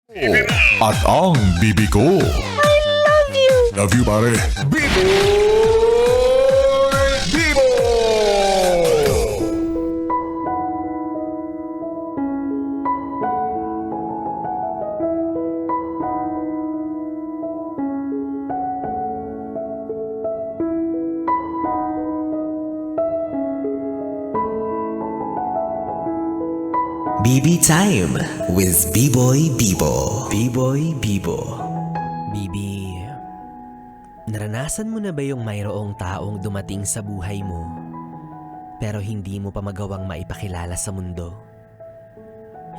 At ang bibi ko. Love you, pare. Bibo! Bibo! BB Time with B-Boy Bibo. B-Boy Bibo. Bibi, naranasan mo na ba yung mayroong taong dumating sa buhay mo pero hindi mo pa magawang maipakilala sa mundo?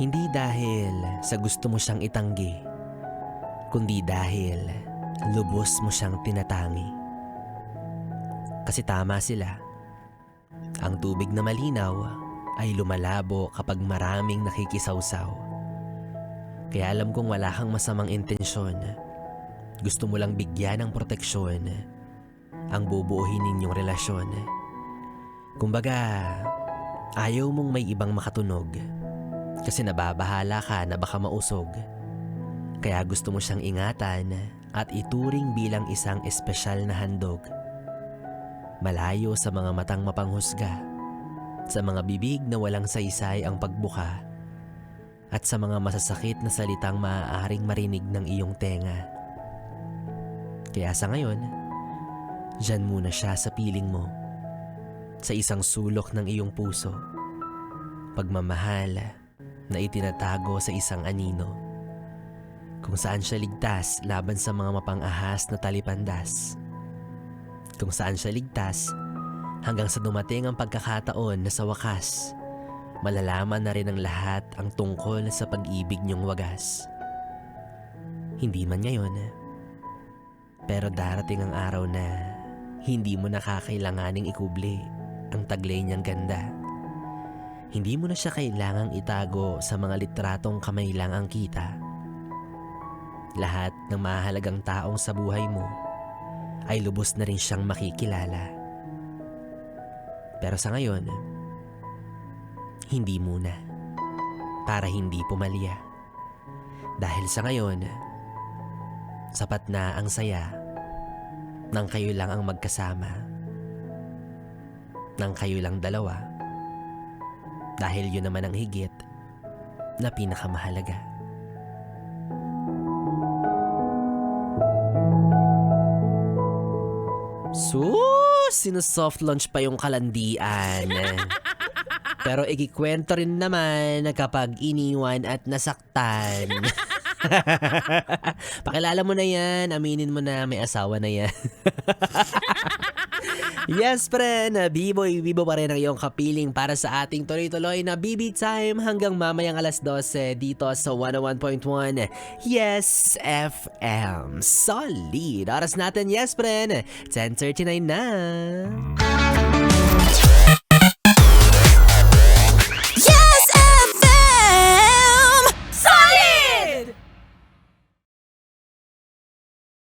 Hindi dahil sa gusto mo siyang itanggi, kundi dahil lubos mo siyang tinatangi. Kasi tama sila. Ang tubig na malinaw ay lumalabo kapag maraming nakikisawsaw. Kaya alam kong wala kang masamang intensyon. Gusto mo lang bigyan ng proteksyon ang bubuuhin ninyong relasyon. Kumbaga, ayaw mong may ibang makatunog kasi nababahala ka na baka mausog. Kaya gusto mo siyang ingatan at ituring bilang isang espesyal na handog. Malayo sa mga matang mapanghusga, sa mga bibig na walang saysay ang pagbuka, at sa mga masasakit na salitang maaaring marinig ng iyong tenga. Kaya sa ngayon, dyan muna siya sa piling mo, sa isang sulok ng iyong puso, pagmamahal na itinatago sa isang anino, kung saan siya ligtas laban sa mga mapang-ahas na talipandas, kung saan siya ligtas hanggang sa dumating ang pagkakataon na sa wakas, malalaman na rin ang lahat ang tungkol sa pag-ibig niyong wagas. Hindi man ngayon, pero darating ang araw na hindi mo na kakailanganing ikubli ang taglay niyang ganda. Hindi mo na siya kailangang itago sa mga litratong kamay lang ang kita. Lahat ng mahalagang taong sa buhay mo ay lubos na rin siyang makikilala. Pero sa ngayon, hindi muna. Para hindi pumalya. Dahil sa ngayon, sapat na ang saya nang kayo lang ang magkasama. Nang kayo lang dalawa. Dahil yun naman ang higit na pinakamahalaga. Sino-soft launch pa yung kalandian. Pero ikikwento rin naman na kapag iniwan at nasaktan. Pakilala mo na yan, aminin mo na may asawa na yan. Yes, friend, B-Boy Bibo pa rin ang iyong kapiling para sa ating tuloy-tuloy na BB Time hanggang mamayang alas 12 dito sa 101.1 Yes FM. Solid! Oras natin, yes, friend, 10:39 na.